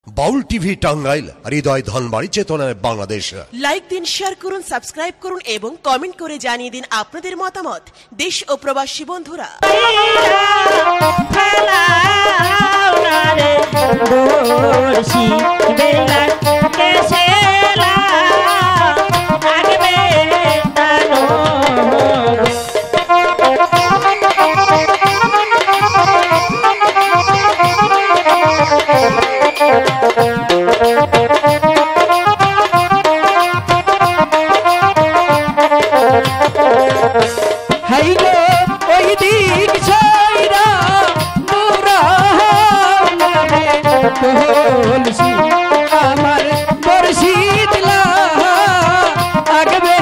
বাউল TV Tangail, হৃদয় ধনবাড়ি, চেতনায় Bangladesh. Like দিন, share করুন, সাবস্ক্রাইব করুন এবং কমেন্ট করে জানিয়ে দিন আপনাদের মতামত দেশ ও প্রবাসী বন্ধুরা। আমার বর্ষি দিলা আগবে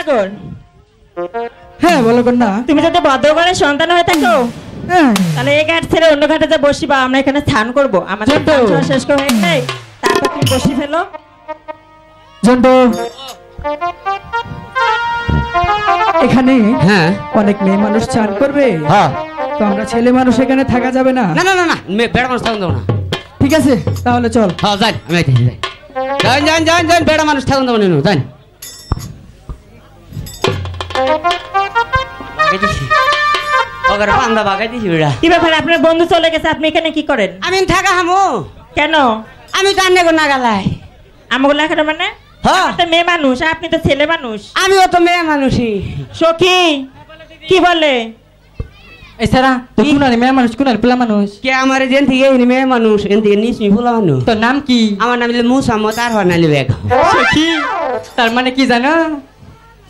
সাগর, হ্যাঁ বলো কন্যা। তুমি যদি ভদ্রঘরের সন্তান হয়ে থাকো হ্যাঁ তাহলে এই ঘাট ছেড়ে অন্য ঘাটে যে বসিবা, আমরা এখানে স্নান করবো। আমাদের জন্টু। স্নান করা শেষ করে হয়ে গেলে তারপর তুমি বসি ফেলো। জন্টু, এখানে হ্যাঁ অনেক মেয়ে মানুষ চান করবে, হ্যাঁ তো আমরা ছেলে মানুষ এখানে থাকা যাবে না। না না না না বেড়া মানুষ থাকুন দেবো না। ঠিক আছে তাহলে চল। হ্যাঁ যান, আমি আইতেছি, যান যান যান যান, বেড়া মানুষ থাকুন দেবো না, যান। ওকে বান্দা বাগাই দিছি বেড়া। কি ব্যাপার, আপনার বন্ধু চলে গেছে, আপনি এখানে কি করেন? আমি থাকা হামু, কেন? আমি জানে গো না গালাই। আমাকে লেখাটা মানে হ্যাঁ। আমার তো মেয়ে মানুষ, আপনি তো ছেলে মানুষ। আমিও তো মেয়ে মানুষই। সখী কি বলে? এছাড়া তো কুনার মেয়ে মানুষ, কুনার পোলা মানুষ। কে আমার যেন থেকে এই মেয়ে মানুষ, এন থেকে নিসমি ফুলা মানুষ। তোর নাম কি? আমার নাম হলো মুসাম্মদ আর হনালি বেগ। সখী, তার মানে কি জানো?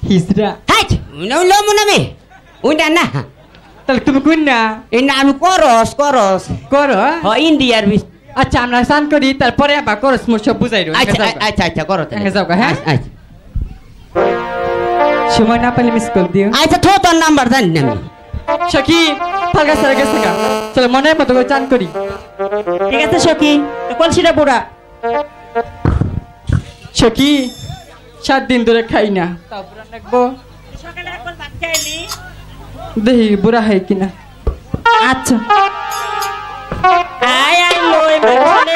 হিজড়া। হাই উইনা মুনামি উইনা না, তাহলে তুমি কুন্না এই না আমি করস করস করো। হ ইন্ডিয়ার বিশ। আচ্ছা আমরা স্নান করি, তারপরে আবার করস মোর সব বুঝাই রো। আচ্ছা আচ্ছা আচ্ছা করো তাহলে। যাও গা, হ্যাঁ? আচ্ছা সময় না পেলে মিস কল দিও। আচ্ছা তো তোর নাম্বার জানি না আমি। সখী ফালগা সারা গেছে গা, চলো মনে মতো করে চান করি। ঠিক আছে সখী, তো কলসিটা বুড়া। সখী 7 দিন ধরে খাই না, তাও বুড়া লাগবো। সকালে একবার ভাত খাইলি? দেখি বুড়া হয় কিনা। আচ্ছা আয় আয় লই মানে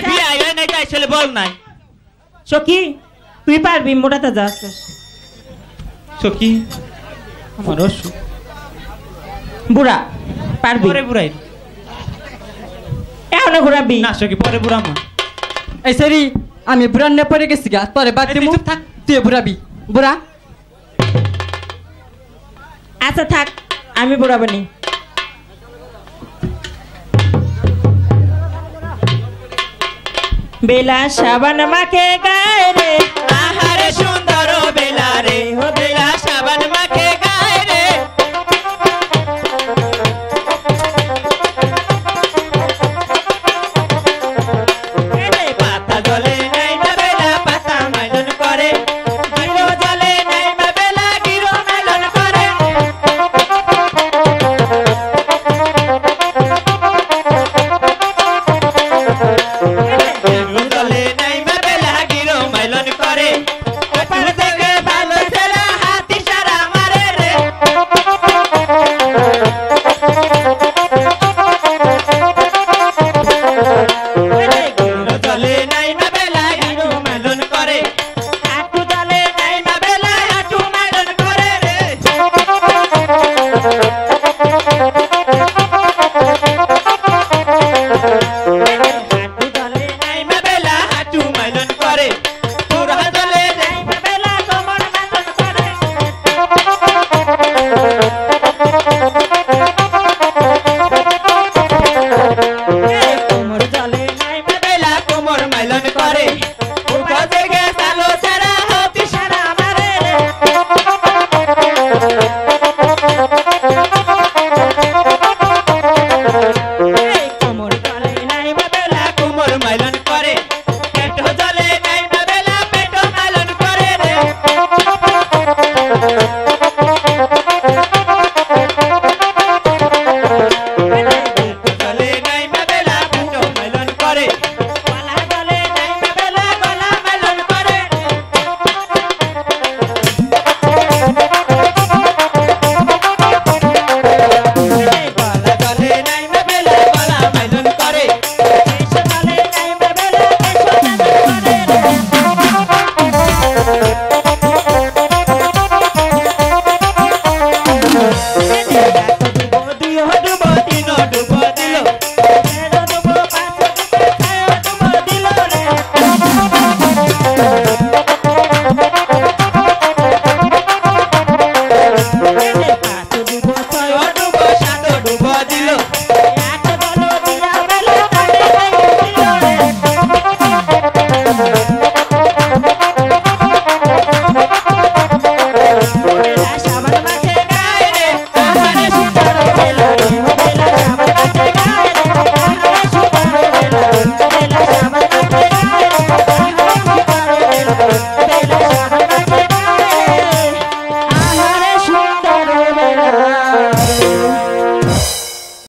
বিয়ে আয় নাই যাই চলে বল নাই। সখী তুই পারবি, মোটাতে যাস। সখী আমার অসুখ, বুড়া পারবি, পরে বুড়াই এখন ঘুরাবি না সখী, পরে বুড়ামা। এই সরি আমি বুড়ার নে পড়ে গেছি গা, পরে বাদ এই দিমু। তুই চুপ থাক। তুই বুড়াবি বুড়া। আচ্ছা থাক, আমি বুড়াবনি। বেলা সাবান মাকে গায়ে রে